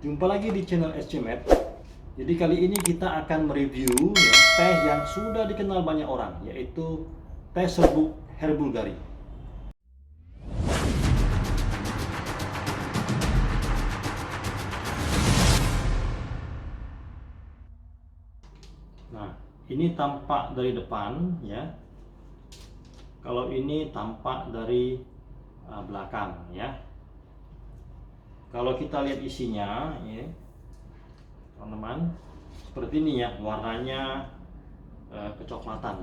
Jumpa lagi di channel SCMed. Jadi kali ini kita akan mereview ya, teh yang sudah dikenal banyak orang, yaitu teh serbuk Herbulgari. Nah, ini tampak dari depan ya. Kalau ini tampak dari belakang ya. Kalau kita lihat isinya ya, teman-teman, seperti ini ya, warnanya kecoklatan.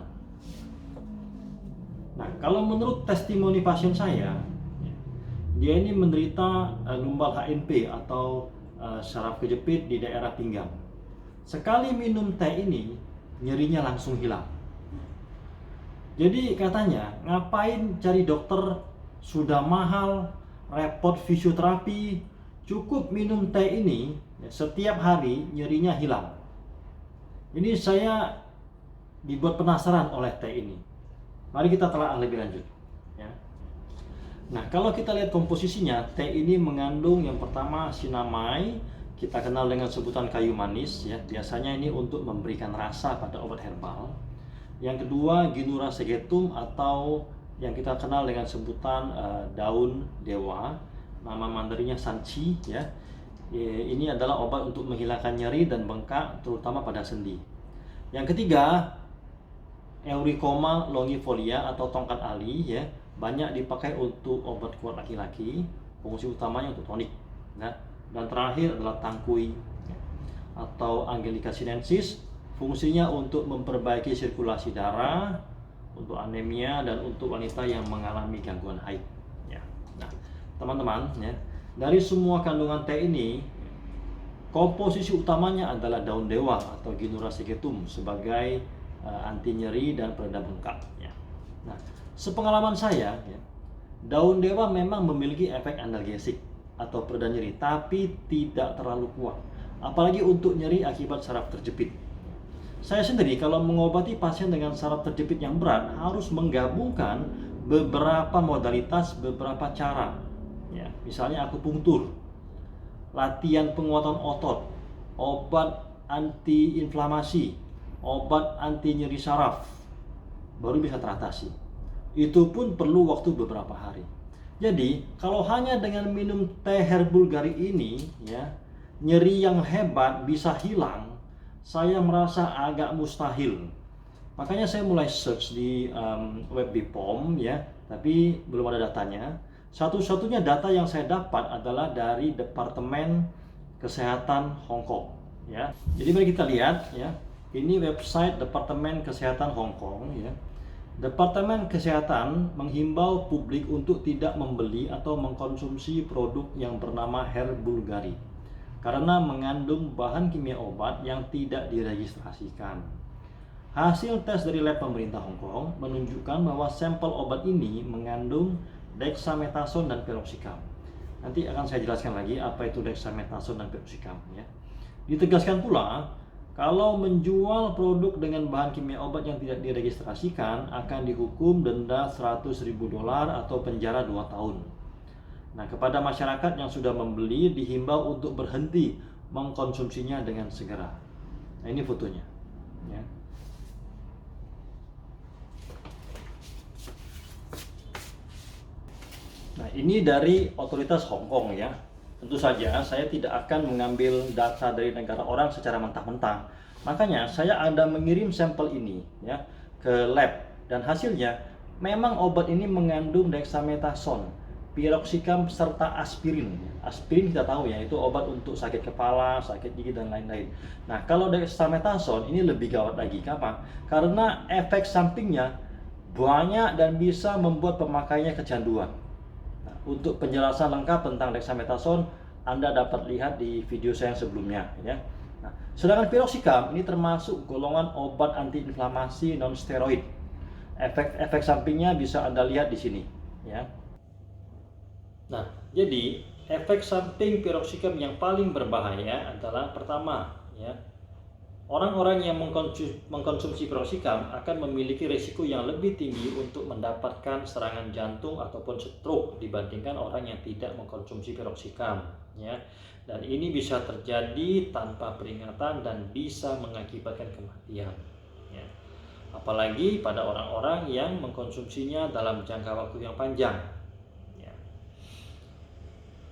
Nah, kalau menurut testimoni pasien saya, dia ini menderita lumbal HNP atau saraf kejepit di daerah pinggang. Sekali minum teh ini, nyerinya langsung hilang. Jadi katanya, ngapain cari dokter, sudah mahal, repot fisioterapi, cukup minum teh ini, setiap hari nyerinya hilang. Ini saya dibuat penasaran oleh teh ini. Mari kita telah lebih lanjut ya. Nah, kalau kita lihat komposisinya, teh ini mengandung yang pertama sinamai, kita kenal dengan sebutan kayu manis ya. Biasanya ini untuk memberikan rasa pada obat herbal. Yang kedua, Ginura segetum atau yang kita kenal dengan sebutan daun dewa, nama Mandarinnya sanchi ya. Ini adalah obat untuk menghilangkan nyeri dan bengkak, terutama pada sendi. Yang ketiga, Euricoma longifolia atau tongkat ali ya, banyak dipakai untuk obat kuat laki-laki, fungsi utamanya untuk tonik ya. Dan terakhir adalah tangkui ya, atau Angelica sinensis, fungsinya untuk memperbaiki sirkulasi darah, untuk anemia, dan untuk wanita yang mengalami gangguan haid ya. Nah, teman-teman ya, dari semua kandungan teh ini, komposisi utamanya adalah daun dewa atau Ginura segetum sebagai anti nyeri dan pereda bengkak ya. Nah, sepengalaman saya ya, daun dewa memang memiliki efek analgesik atau pereda nyeri, tapi tidak terlalu kuat, apalagi untuk nyeri akibat saraf terjepit. Saya sendiri kalau mengobati pasien dengan saraf terjepit yang berat harus menggabungkan beberapa modalitas, beberapa cara ya. Misalnya akupunktur, latihan penguatan otot, obat anti inflamasi, obat anti nyeri saraf, baru bisa teratasi. Itu pun perlu waktu beberapa hari. Jadi kalau hanya dengan minum teh Herbulgari ini ya, nyeri yang hebat bisa hilang, saya merasa agak mustahil. Makanya saya mulai search di web BPOM ya, tapi belum ada datanya. Satu-satunya data yang saya dapat adalah dari Departemen Kesehatan Hong Kong ya. Jadi mari kita lihat ya. Ini website Departemen Kesehatan Hong Kong ya. Departemen Kesehatan menghimbau publik untuk tidak membeli atau mengkonsumsi produk yang bernama Herbulgari karena mengandung bahan kimia obat yang tidak diregistrasikan. Hasil tes dari lab pemerintah Hong Kong menunjukkan bahwa sampel obat ini mengandung dexamethasone dan piroxicam. Nanti akan saya jelaskan lagi apa itu dexamethasone dan piroxicam ya. Ditegaskan pula, kalau menjual produk dengan bahan kimia obat yang tidak diregistrasikan akan dihukum denda $100.000 atau penjara 2 tahun. Nah, kepada masyarakat yang sudah membeli dihimbau untuk berhenti mengkonsumsinya dengan segera. Nah, ini fotonya ya. Nah, ini dari otoritas Hong Kong ya. Tentu saja saya tidak akan mengambil data dari negara orang secara mentah-mentah. Makanya saya ada mengirim sampel ini ya ke lab, dan hasilnya memang obat ini mengandung dexamethasone, piroxicam serta aspirin. Aspirin kita tahu ya, itu obat untuk sakit kepala, sakit gigi dan lain-lain. Nah, kalau dexamethasone ini lebih gawat lagi. Kenapa? Karena efek sampingnya banyak dan bisa membuat pemakainya kecanduan. Nah, untuk penjelasan lengkap tentang dexamethasone Anda dapat lihat di video saya yang sebelumnya ya. Nah, sedangkan piroxicam ini termasuk golongan obat antiinflamasi non steroid. Efek sampingnya bisa Anda lihat di sini ya. Nah, jadi efek samping piroxicam yang paling berbahaya adalah pertama ya, Orang-orang yang mengkonsumsi piroxicam akan memiliki risiko yang lebih tinggi untuk mendapatkan serangan jantung ataupun stroke dibandingkan orang yang tidak mengkonsumsi piroxicam, ya. Dan ini bisa terjadi tanpa peringatan dan bisa mengakibatkan kematian, ya. Apalagi pada orang-orang yang mengkonsumsinya dalam jangka waktu yang panjang, ya.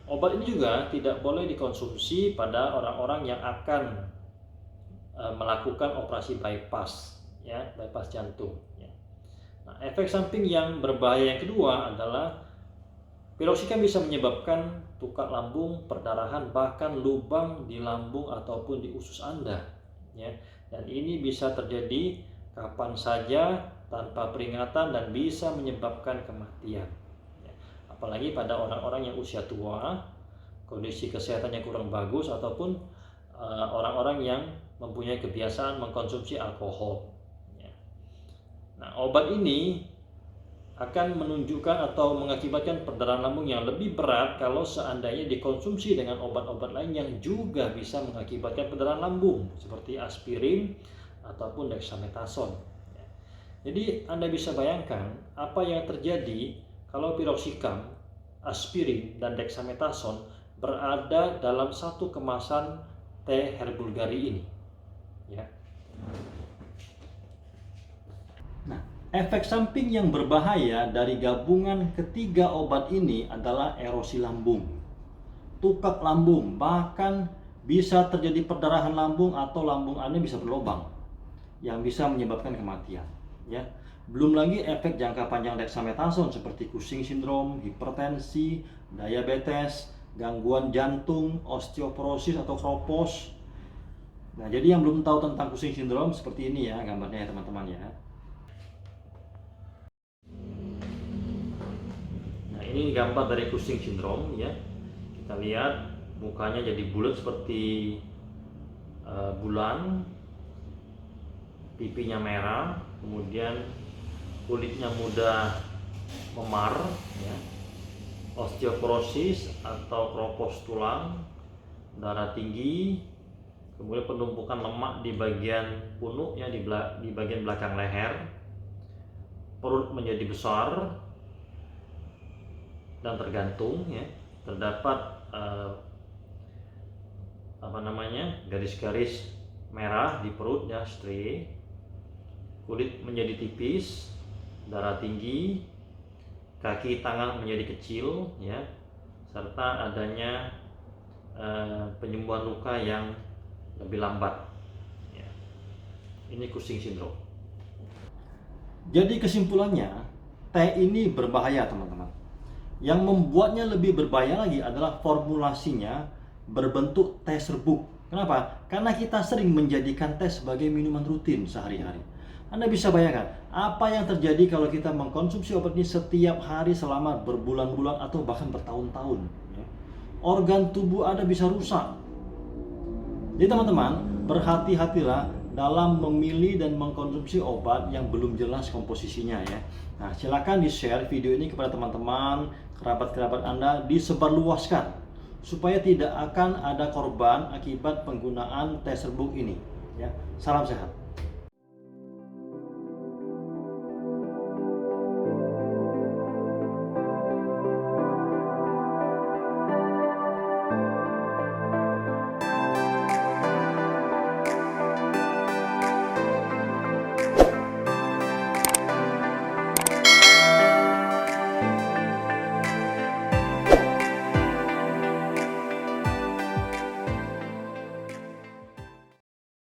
Obat ini juga tidak boleh dikonsumsi pada orang-orang yang akan melakukan operasi bypass, ya, bypass jantung, ya. Nah, efek samping yang berbahaya yang kedua adalah piroxicam bisa menyebabkan tukak lambung, perdarahan, bahkan lubang di lambung ataupun di usus Anda, ya. Dan ini bisa terjadi kapan saja tanpa peringatan dan bisa menyebabkan kematian, ya. Apalagi pada orang-orang yang usia tua, kondisi kesehatannya kurang bagus, ataupun orang-orang yang mempunyai kebiasaan mengkonsumsi alkohol, ya. Nah, obat ini akan menunjukkan atau mengakibatkan perdarahan lambung yang lebih berat kalau seandainya dikonsumsi dengan obat-obat lain yang juga bisa mengakibatkan perdarahan lambung seperti aspirin ataupun dexamethasone, ya. Jadi Anda bisa bayangkan apa yang terjadi kalau piroxicam, aspirin, dan dexamethasone berada dalam satu kemasan teh Herbulgari ini, ya. Nah, efek samping yang berbahaya dari gabungan ketiga obat ini adalah erosi lambung, tukak lambung, bahkan bisa terjadi perdarahan lambung atau lambung Anda bisa berlubang yang bisa menyebabkan kematian, ya. Belum lagi efek jangka panjang dexamethasone seperti Cushing syndrome, hipertensi, diabetes, gangguan jantung, osteoporosis atau kropos. Nah, jadi yang belum tahu tentang Cushing syndrome seperti ini ya gambarnya ya teman-teman, ya. Nah, ini gambar dari Cushing syndrome, ya. Kita lihat mukanya jadi bulat seperti bulan, pipinya merah, kemudian kulitnya mudah memar, ya. Osteoporosis atau kropos tulang, darah tinggi, kemudian penumpukan lemak di bagian punuk, ya, di bagian belakang leher, perut menjadi besar dan tergantung, ya. Terdapat garis-garis merah di perut, ya, striae. Kulit menjadi tipis, darah tinggi, kaki tangan menjadi kecil, ya, serta adanya penyembuhan luka yang lebih lambat, ya. Ini Cushing syndrome. Jadi kesimpulannya, teh ini berbahaya teman-teman. Yang membuatnya lebih berbahaya lagi adalah formulasinya berbentuk teh serbuk. Kenapa? Karena kita sering menjadikan teh sebagai minuman rutin sehari-hari. Anda bisa bayangkan apa yang terjadi kalau kita mengkonsumsi obat ini setiap hari selama berbulan-bulan atau bahkan bertahun-tahun, ya. Organ tubuh Anda bisa rusak. Jadi teman-teman, berhati-hatilah dalam memilih dan mengkonsumsi obat yang belum jelas komposisinya, ya. Nah, silakan di-share video ini kepada teman-teman, kerabat-kerabat Anda, disebarluaskan supaya tidak akan ada korban akibat penggunaan teh serbuk ini, ya. Salam sehat.